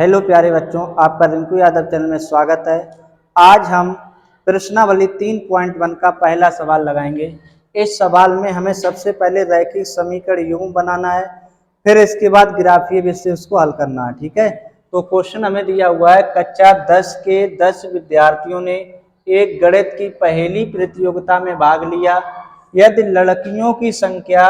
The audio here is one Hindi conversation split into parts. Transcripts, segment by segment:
हेलो प्यारे बच्चों, आपका रिंकू यादव चैनल में स्वागत है। आज हम प्रश्नावली 3.1 का पहला सवाल लगाएंगे। इस सवाल में हमें सबसे पहले रैखिक समीकरण युग्म बनाना है, फिर इसके बाद ग्राफीय विधि से उसको हल करना है। ठीक है, तो क्वेश्चन हमें दिया हुआ है, कक्षा 10 के 10 विद्यार्थियों ने एक गणित की पहेली प्रतियोगिता में भाग लिया। यदि लड़कियों की संख्या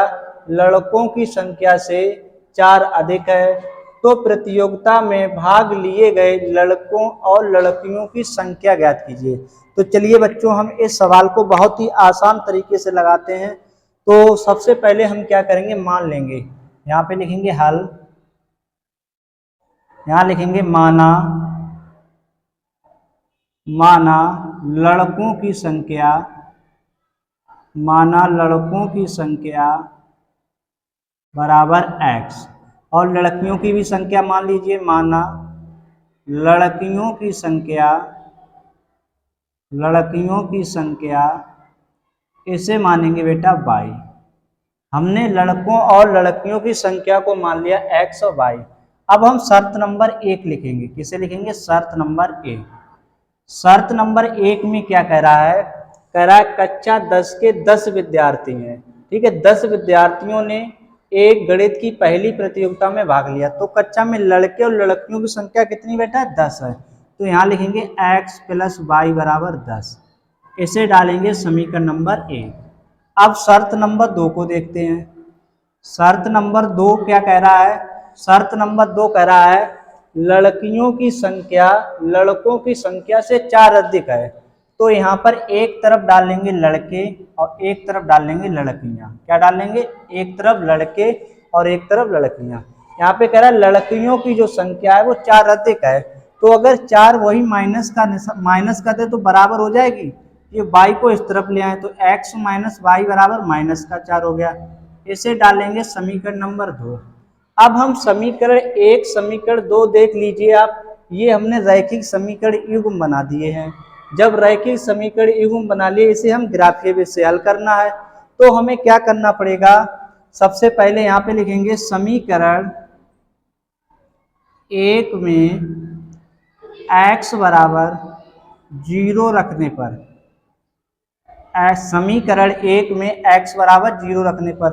लड़कों की संख्या से 4 अधिक है तो प्रतियोगिता में भाग लिए गए लड़कों और लड़कियों की संख्या ज्ञात कीजिए। तो चलिए बच्चों, हम इस सवाल को बहुत ही आसान तरीके से लगाते हैं। तो सबसे पहले हम क्या करेंगे, मान लेंगे। यहाँ पे लिखेंगे हल, यहाँ लिखेंगे माना लड़कों की संख्या, माना लड़कों की संख्या बराबर x, और लड़कियों की भी संख्या मान लीजिए, माना लड़कियों की संख्या इसे मानेंगे बेटा y। हमने लड़कों और लड़कियों की संख्या को मान लिया x और y। अब हम शर्त नंबर 1 लिखेंगे। किसे लिखेंगे? शर्त नंबर 1। शर्त नंबर 1 में क्या कह रहा है? कह रहा है कक्षा 10 के 10 विद्यार्थी हैं। ठीक है, 10 विद्यार्थियों ने एक गणित की पहली प्रतियोगिता में भाग लिया। तो कक्षा में लड़के और लड़कियों की संख्या कितनी बेटा? 10 है। तो यहाँ लिखेंगे x + y बराबर 10। इसे डालेंगे समीकरण नंबर 1। अब शर्त नंबर 2 को देखते हैं। शर्त नंबर 2 क्या कह रहा है? शर्त नंबर 2 कह रहा है लड़कियों की संख्या लड़कों की संख्या से 4 अधिक है। तो यहाँ पर एक तरफ डालेंगे लड़के और एक तरफ डालेंगे लड़कियां। क्या डालेंगे? एक तरफ लड़के और एक तरफ लड़कियां। यहाँ पे कह रहा है लड़कियों की जो संख्या है वो 4 अधिक है। तो अगर 4 वही माइनस का दे तो बराबर हो जाएगी। ये y को इस तरफ ले आए तो x - y बराबर -4 हो गया। इसे डालेंगे समीकरण नंबर 2। अब हम समीकरण 1 समीकरण 2 देख लीजिए आप, ये हमने रैखिक समीकरण युग्म बना दिए हैं। जब रैखिक समीकरण युग्म बना लिए, इसे हम ग्राफीय विधि से हल करना है। तो हमें क्या करना पड़ेगा? सबसे पहले यहाँ पे लिखेंगे समीकरण 1 में x बराबर 0 रखने पर, समीकरण 1 में x बराबर 0 रखने पर,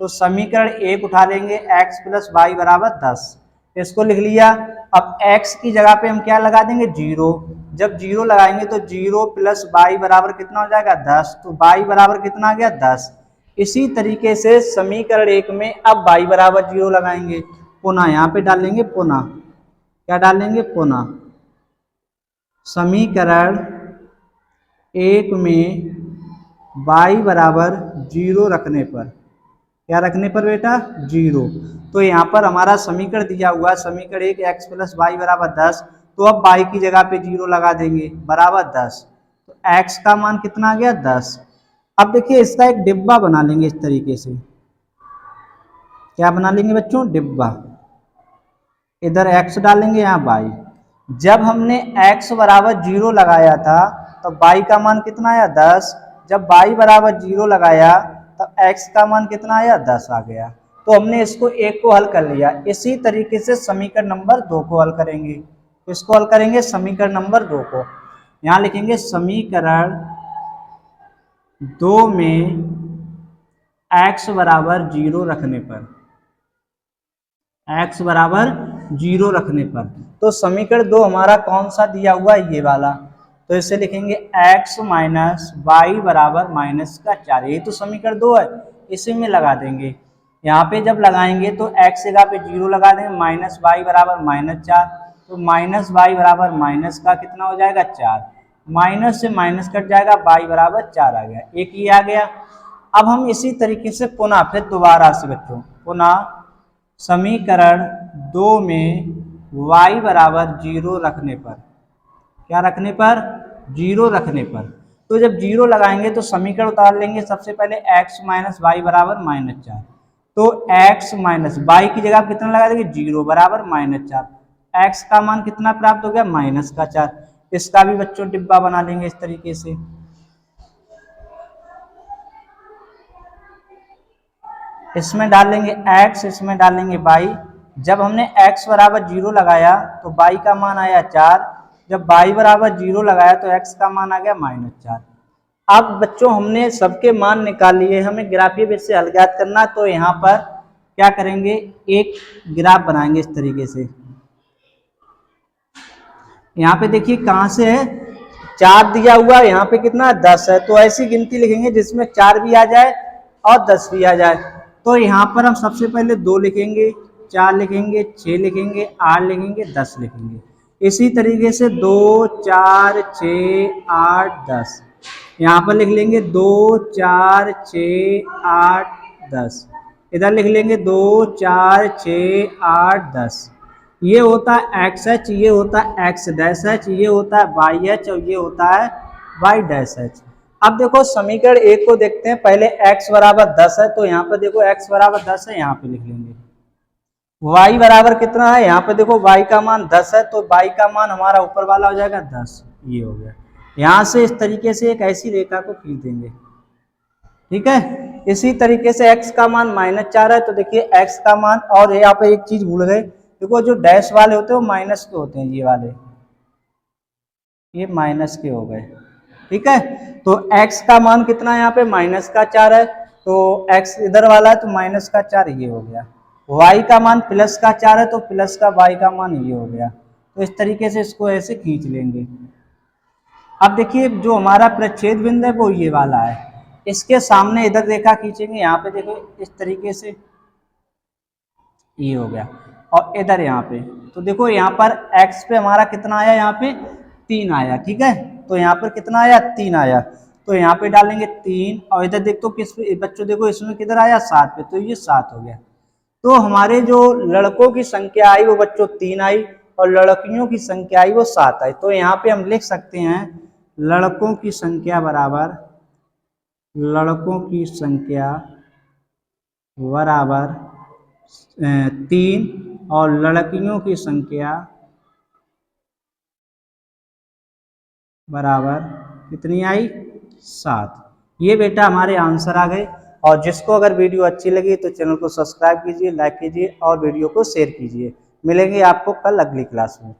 तो समीकरण 1 उठा लेंगे x + y बराबर 10। इसको लिख लिया। अब x की जगह पे हम क्या लगा देंगे? 0। जब 0 लगाएंगे तो 0 + y बराबर कितना हो जाएगा? 10। तो y बराबर कितना आ गया? 10। इसी तरीके से समीकरण 1 में अब y बराबर 0 लगाएंगे। पुनः यहाँ पे डालेंगे, पुनः क्या डालेंगे? पुनः समीकरण 1 में y बराबर 0 रखने पर, क्या रखने पर बेटा? 0। तो यहाँ पर हमारा समीकरण दिया हुआ, समीकरण 1 x + y बराबर 10। तो अब y की जगह पे 0 लगा देंगे, बराबर 10। तो x का मान कितना आ गया? 10। अब देखिए इसका एक डिब्बा बना लेंगे इस तरीके से। क्या बना लेंगे बच्चों? डिब्बा। इधर x डालेंगे, यहाँ y। जब हमने x बराबर 0 लगाया था तो y का मान कितना आया? 10। जब y बराबर 0 लगाया तब x का मान कितना आया? 10 आ गया। तो हमने इसको 1 को हल कर लिया। इसी तरीके से समीकरण नंबर 2 को हल करेंगे। इसको हल करेंगे समीकरण नंबर 2 को। यहाँ लिखेंगे समीकरण 2 में x बराबर 0 रखने पर, x बराबर 0 रखने पर, तो समीकरण 2 हमारा कौन सा दिया हुआ? ये वाला। तो इसे लिखेंगे x - y बराबर -4। ये तो समीकरण 2 है, इसी में लगा देंगे। यहाँ पे जब लगाएंगे तो x जगह पे 0 लगा देंगे, -y बराबर -4। तो -y बराबर माइनस का कितना हो जाएगा? 4। माइनस से माइनस कट जाएगा, y बराबर 4 आ गया। एक ही आ गया। अब हम इसी तरीके से पुनः फिर दोबारा से बच्चों, पुनः समीकरण 2 में y बराबर 0 रखने पर, क्या रखने पर? 0 रखने पर। तो जब 0 लगाएंगे तो समीकरण उतार लेंगे। सबसे पहले x - y बराबर -4। तो x - y की जगह कितना लगा देंगे? 0 बराबर -4। x का मान कितना प्राप्त हो गया? -4। इसका भी बच्चों डिब्बा बना लेंगे इस तरीके से। इसमें डालेंगे x, इसमें डालेंगे y। जब हमने x बराबर 0 लगाया तो y का मान आया 4, जब y बराबर 0 लगाया तो x का मान आ गया -4। अब बच्चों हमने सबके मान निकाल लिए, हमें ग्राफीय विधि से हल ज्ञात करना, तो यहाँ पर क्या करेंगे, एक ग्राफ बनाएंगे इस तरीके से। यहाँ पे देखिए कहाँ से है, 4 दिया हुआ, यहाँ पे कितना 10 है, तो ऐसी गिनती लिखेंगे जिसमें 4 भी आ जाए और 10 भी आ जाए। तो यहाँ पर हम सबसे पहले 2 लिखेंगे, 4 लिखेंगे, 6 लिखेंगे, 8 लिखेंगे, 10 लिखेंगे। इसी तरीके से 2, 4, 6, 8, 10 यहाँ पर लिख लेंगे 2, 4, 6, 8, 10। इधर लिख लेंगे 2, 4, 6, 8, 10। ये होता है एक्स एच, ये होता है एक्स डैश एच, ये होता है वाई एच और ये होता है वाई डैश एच। अब देखो समीकरण एक को देखते हैं। पहले x बराबर 10 है तो यहाँ पर देखो x बराबर 10 है, यहाँ पे लिख लेंगे। y बराबर कितना है, यहाँ पे देखो y का मान 10 है तो y का मान हमारा ऊपर वाला हो जाएगा 10, ये हो गया। यहाँ से इस तरीके से एक ऐसी रेखा को खींच देंगे, ठीक है। इसी तरीके से x का मान -4 है तो देखिए x का मान, और यहाँ पे एक चीज भूल गए, देखो जो डैश वाले होते हैं वो माइनस के होते हैं, ये वाले ये माइनस के हो गए, ठीक है। तो x का मान कितना है, यहाँ पे -4 है तो x इधर वाला है तो -4 ये हो गया। y का मान +4 है तो प्लस का y का मान ये हो गया। तो इस तरीके से इसको ऐसे खींच लेंगे। अब देखिए जो हमारा प्रच्छेद बिंदु है वो ये वाला है, इसके सामने इधर रेखा खींचेंगे, यहाँ पे देखो इस तरीके से ये हो गया, और इधर यहाँ पे तो देखो यहाँ पर x पे हमारा कितना आया, यहाँ पे 3 आया, ठीक है। तो यहाँ पर कितना आया, 3 आया, तो यहाँ पे डालेंगे 3, और इधर देखो किस पे बच्चों, देखो इसमें किधर आया 7 पे, तो ये 7 हो गया। तो हमारे जो लड़कों की संख्या आई वो बच्चों 3 आई और लड़कियों की संख्या आई वो 7 आई। तो यहाँ पे हम लिख सकते हैं लड़कों की संख्या बराबर, लड़कों की संख्या बराबर 3 और लड़कियों की संख्या बराबर कितनी आई, 7। ये बेटा हमारे आंसर आ गए। और जिसको अगर वीडियो अच्छी लगी तो चैनल को सब्सक्राइब कीजिए, लाइक कीजिए और वीडियो को शेयर कीजिए। मिलेंगे आपको कल अगली क्लास में।